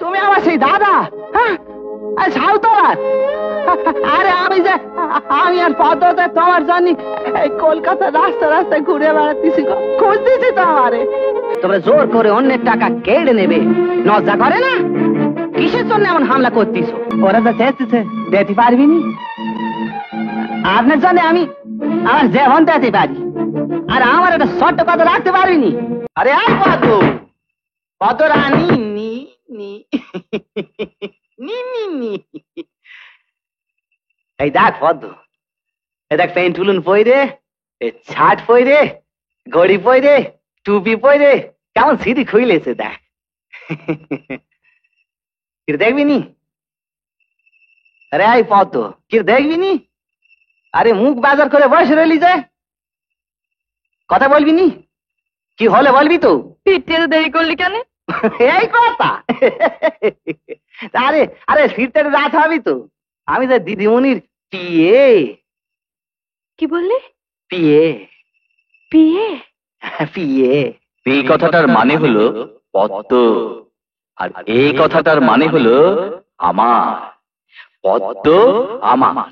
তুমি আমার সেই দাদা? হ্যাঁ, সাউতলার? আরে আমি আর পদ্মতে তোমার জন্য এই কলকাতার রাস্তা রাস্তায় ঘুরে বেড়াতেছি, খুঁজতেছি তো আমারে। তোমরা জোর করে অন্যের টাকা কেড়ে নেবে, লজ্জা করে না? কিসের জন্য এমন হামলা করতিস? ওরা তো চেয়েছে দিতে পারবি নি, আপনার জন্য আমি আমার যেমন দিতে পারি, আর আমার একটা ছোট্ট কথা রাখতে পারবি নি? আরে আর পদ্ম, পদ্ম রানী নি নি নি নি নি। এই দেখ পদ্ম, এই দেখ পেন্টুলুন পইরে, ছাট পইরে, ঘড়ি পইরে, টুপি পইরে কেমন সিঁড়ি খুইলেছে দেখ। কি দেখবি নি? আরে আই পদ্ম, কি দেখবি নি? আরে মুখ বাজার করে বসে রইলি যে, কথা বলবি নি? কি হলে বলবি তো? ফিরতে দেরি করলি কেন? এই কথা? আরে আরে ফিরতে রাত হবি তো। আমি তো দিদিমণির পিয়ে। কি বললি? পিয়ে। বিয়ে? পিয়ে। এই কথাটার মানে হলো পদ্ম, আর এই কথাটার মানে হলো আমার। পদ্ম আমার।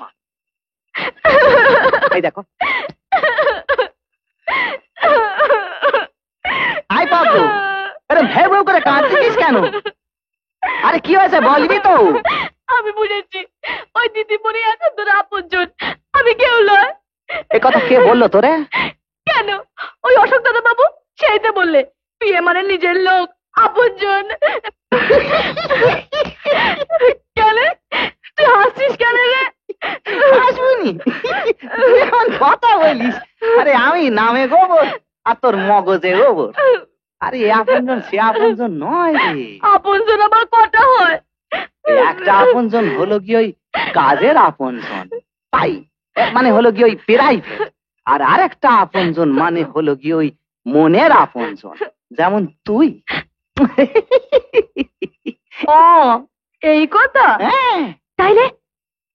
এই দেখো, আই পদ্ম, আরে ভেউ ভেউ করে কাঁদছিস কেন? আরে কি হয়েছে বলবি তো? আমি বুঝেছি, ওই দিদিমণি এখন তোর আপনজন, আমি কেউ নয়। এ কথা কে বললো তোরে? কেন, ওই অশোক দাদা বাবু, সেই তো বললে বিয়ে মানে নিজের লোক, আপনজন। কেন তুই হাসছিস কেন রে? হাসবুনি, এমন কথা বলিস? আরে আমি নামে গোবর আর তোর মগজে গোবর। আরে আপনজন সে আপনজন নয় রে। আপনজন আবার কটা হয়? একটা আপনজন হলো কি ওই কাজের আপনজন, তাই মানে হলো কি ওই প্রাইভেট। আর আরেকটা আপনজন মানে হলো কি ওই মনের আপনজন, যেমন তুই। ও এই কথা? হ্যাঁ। তাইলে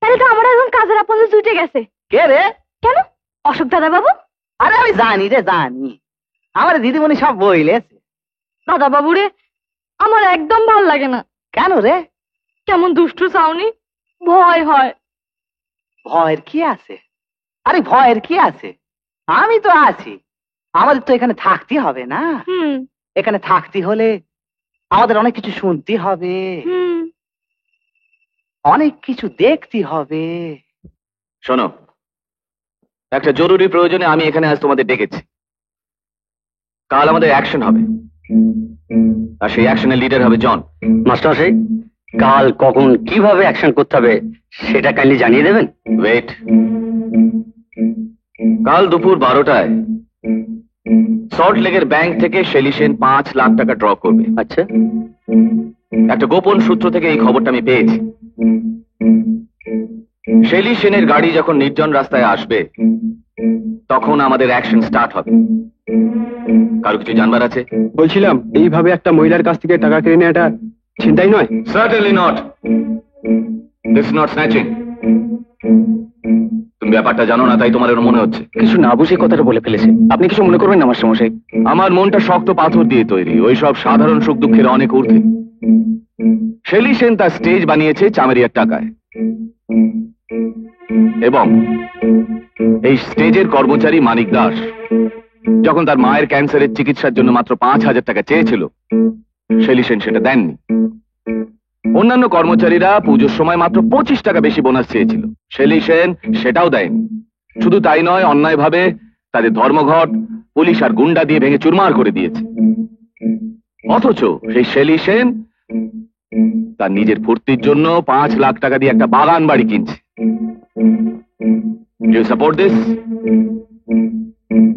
তাহলে তো আমার এখন কাজের আপনজন জুটে গেছে। কে রে? কেন, অশোক দাদা বাবু। আরে আমি জানি রে, জানি, আমার দিদিমণি সব বইলেছে। দাদা বাবু রে আমার একদম ভাল লাগে না। কেন রে? কেমন দুষ্টু চাউনি, ভয় হয়। ভয়ের কি আছে? আরে ভয়ের কি আছে, আমি তো আছি। আমাদের তো এখানে থাকতে হবে না? এখানে থাকতে হলে আমাদের অনেক কিছু শুনতে হবে, অনেক কিছু দেখতে হবে। শোনো, একটা জরুরি প্রয়োজনে আমি এখানে আজ তোমাদের ডেকেছি। কাল আমাদের অ্যাকশন হবে, আর সেই অ্যাকশনের লিডার হবে জন। মাস্টারমশাই, কাল কখন কিভাবে অ্যাকশন করতে হবে সেটা কাইন্ডলি জানিয়ে দেবেন। ওয়েট, কাল দুপুর 12টায় সল্ট লেকের ব্যাংক থেকে শেলি সেন 5 লাখ টাকা ড্র করবে। আচ্ছা, একটা গোপন সূত্র থেকে এই খবরটা আমি পেয়েছি। শেলি সেনের গাড়ি যখন নির্জন রাস্তায় আসবে তখন আমাদের অ্যাকশন স্টার্ট হবে। কারো কিছু জানবার আছে? বলছিলাম এইভাবে একটা মহিলার কাছ থেকে টাকা কেড়ে নেওয়াটা চিন্তাই নয়। Certainly not, this is not snatching. তুমি ব্যাপারটা জানো না, তাই তোমার এর মনে হচ্ছে। কিছু না বুঝে কথাটা বলে ফেলেছে, আপনি কিছু মনে করবেন না মাস্টারমশাই। আমার মনটা শক্ত পাথর দিয়ে তৈরি, ওই সব সাধারণ সুখ দুঃখের অনেক ঊর্ধ্বে। শেলি সেন তার স্টেজ বানিয়েছে চামেরিয়ার টাকায়, এবং এই স্টেজের কর্মচারী মানিক দাস যখন তার মায়ের ক্যান্সারের চিকিৎসার জন্য মাত্র 5,000 টাকা চেয়েছিল, শেলি সেন সেটা দেননি। অন্যান্য কর্মচারীরা পুজোর সময় মাত্র 25 টাকা বেশি বোনাস চেয়েছিল, শেলি সেন সেটাও দেয়নি। শুধু তাই নয়, অন্যায়ভাবে তাদের ধর্মঘট পুলিশ আর গুন্ডা দিয়ে ভেঙে চুরমার করে দিয়েছে। অথচ সেই শেলি সেন তার নিজের ফুর্তির জন্য 5 লাখ টাকা দিয়ে একটা বাগান বাড়ি কিনছে। You support this?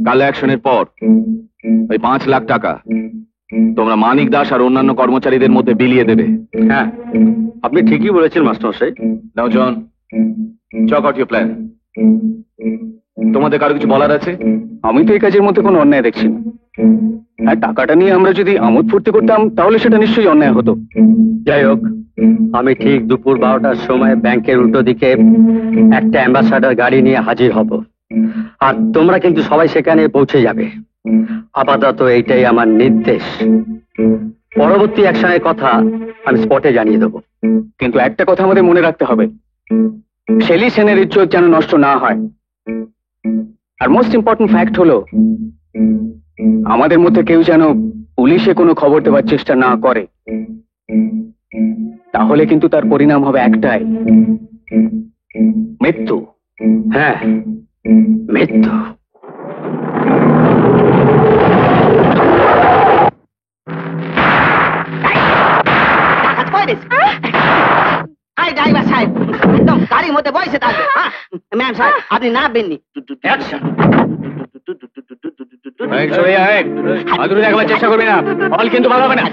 কাল অ্যাকশনের পর ওই 5 লাখ টাকা তোমরা মানিক দাস আর অন্যান্য কর্মচারীদের মধ্যে বিলিয়ে দেবে। হ্যাঁ, আপনি ঠিকই বলেছেন মাস্টারমশাই। নাও জন, চক আউট ইউর প্ল্যান। তোমাদের কারো কিছু বলার আছে? আমি তো এই কাজের মধ্যে কোনো অন্যায় দেখছি না। হ্যাঁ, টাকাটা নিয়ে আমরা যদি আমোদ ফুর্তি করতাম তাহলে সেটা নিশ্চয়ই অন্যায় হতো। যাই হোক, আমি ঠিক দুপুর 12টার সময় ব্যাংকের উল্টো দিকে একটা অ্যাম্বাসাডার গাড়ি নিয়ে হাজির হব, আর তোমরা কিন্তু সবাই সেখানে পৌঁছে যাবে। আপাতত এইটাই আমার নির্দেশ। পরবর্তী অ্যাকশনের কথা আমি স্পটে জানিয়ে দেবো। কিন্তু একটা কথা আমাদের মনে রাখতে হবে, শেলি সেনের ইজ্জত যেন নষ্ট না হয়। আর মোস্ট ইম্পর্টেন্ট ফ্যাক্ট হলো, আমাদের মধ্যে কেউ যেন পুলিশে কোনো খবর দেওয়ার চেষ্টা না করে। তাহলে কিন্তু তার পরিণাম হবে একটাই, মৃত্যু। হ্যাঁ, মৃত্যু। ড্রাইভার সাহেব একদম গাড়ির মধ্যে বসে থাকবে। ম্যাম সাহেব আপনি নামবেননি। হাতুড়ি দেখাবার চেষ্টা করবি না, ফল কিন্তু ভালো হবে না।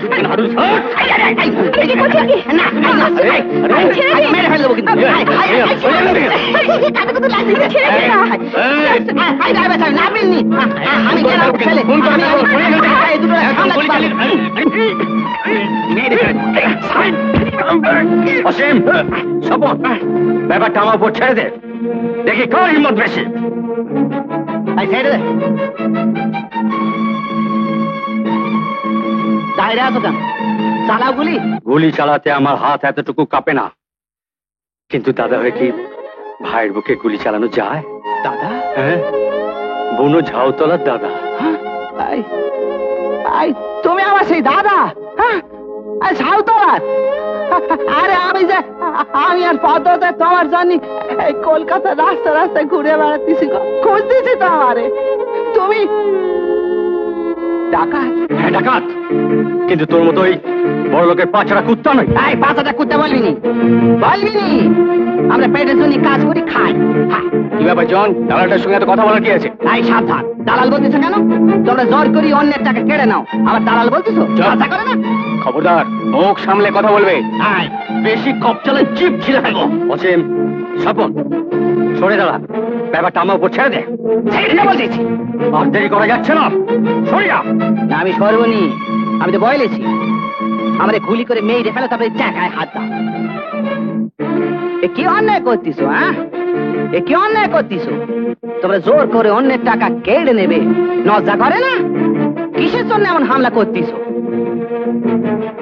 মেরে ফেলে দেবো কিন্তু। ড্রাইভার সাহেব নামবেননি। আমি গেলাম ছেলে। অসীম, স্বপন, ব্যাপারটা আমার উপর ছেড়ে দে, দেখি কার হিম্মত বেশি। ছেড়ে দে। দাঁড়িয়ে আছো কেন? চালাও গুলি। গুলি চালাতে আমার হাত এতটুকু কাঁপে না, কিন্তু দাদা হয়ে কি ভাইয়ের বুকে গুলি চালানো যায়? দাদা? হ্যাঁ, বুনো ঝাউতলার দাদা। তুমি আমার সেই দাদা? হ্যাঁ, সাউতলার? আরে আমি আর পদ্মতে তোমার জন্য এই কলকাতা রাস্তা রাস্তায় ঘুরে বেড়াতেছি, খুঁজতেছি তো আমারে। তুমি ডাকাত? হ্যাঁ ডাকাত, কিন্তু তোর মতো ওই বড় লোকের পাঁচড়া কুত্তা নয়। এই পাঁচটা কুত্তা বলবি নি, বলবি নি। আমরা পেটের জন্য কাজ করি, খাই। কি ব্যাপার জন, দালালটার সঙ্গে এত কথা বলার কি আছে? তাই সাবধান। দালাল বলতেছো কেন? তোমরা জোর করি অন্যের টাকা কেড়ে নাও, আবার দালাল বলতেছো? লজ্জা করে না? খবরদার, মুখ সামলে কথা বলবে। বেশি কপ চলে জিপ ছিঁড়ে ফেলবো। অসীম, স্বপন, সরে দাঁড়া, ব্যাপারটা আমার উপর ছেড়ে দে। ছেড়ে দে বলতেছি। আর দেরি করা যাচ্ছে না, সরে যা। না আমি সর্বনি, আমি তো বলেছি আমাদের গুলি করে মেয়ে ফেলে তারপরে টাকায় হাত দাও। এ কি অন্যায় করতিস? হ্যাঁ, এ কি অন্যায় করতিস? তোমরা জোর করে অন্যের টাকা কেড়ে নেবে, লজ্জা করে না? কিসের জন্য এমন হামলা করতিস?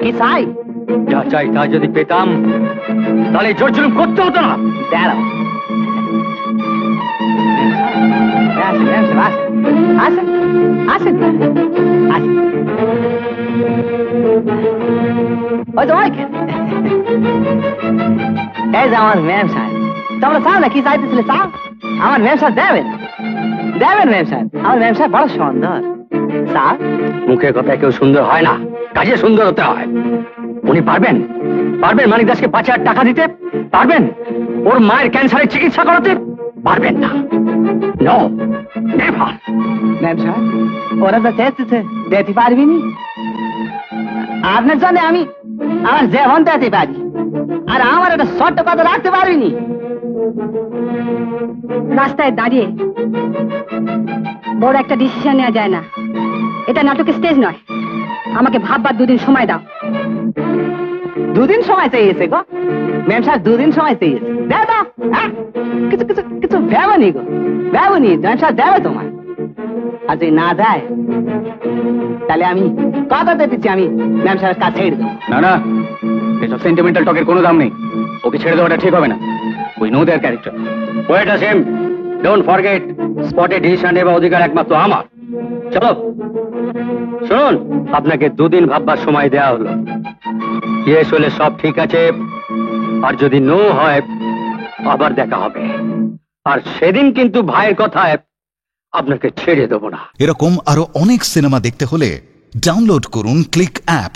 কি চাই? যা চাই তা যদি পেতাম তাহলে জোর জুলুম করতে হতো না। দাঁড়াও, আসেন আসেন আসেন। ওই যে ওইখানে। এই যে আমার ম্যাম সাহেব। তোমরা চাও না কি চাইতেছিলে? চাও? আমার ম্যাম সাহেব দেবেন, দেবেন ম্যাম সাহেব। আমার ম্যাম সাহেব বড় সুন্দর। চাও? মুখের কথায় কেউ সুন্দর হয় না, কাজে সুন্দর হতে হয়। উনি পারবেন, পারবেন মানিক দাসকে 5,000 টাকা দিতে? পারবেন ওর মায়ের ক্যান্সারের চিকিৎসা করাতে? পারবেন না। No, never. ম্যাম সাহেব ওরা তো চেয়েছে, দিতে পারবি নি। আপনার জন্য আমি আমার জীবন দিতে পারি, আর আমার একটা ছোট্ট কথা রাখতে পারবি নি। রাস্তায় দাঁড়িয়ে বড় একটা ডিসিশন নেওয়া যায় না, এটা নাটকের স্টেজ নয়। আমাকে ভাববার 2 দিন সময় দাও। 2 দিন সময় চেয়েছে গো ম্যাম সাহেব, 2 দিন সময় চেয়েছে। দাও দাও, হ্যাঁ, কিছু কিছু কিছু ভেবনি গো, ভেবনি। ম্যাম সাহেব দেবে তোমার, আর যদি না দেয় তাহলে আমি কথা দিতেছি, আমি ম্যাম সাহেবের কাছে ছেড়ে দেবো। না না, এসব সেন্টিমেন্টাল টকের কোনো দাম নেই। ওকে ছেড়ে দেওয়াটা ঠিক হবে না। We know their character. Wait Asim, don't forget, স্পটে ডিসিশন নেবার অধিকার একমাত্র আমার। চলো শুনুন, আপনাকে 2 দিন ভাববার সময় দেওয়া হলো। ইয়েস হলে সব ঠিক আছে, আর যদি নো হয় আবার দেখা হবে। আর সেদিন কিন্তু ভাইয়ের কথায় আপনাকে ছেড়ে দেবো না। এরকম আরো অনেক সিনেমা দেখতে হলে ডাউনলোড করুন ক্লিক অ্যাপ।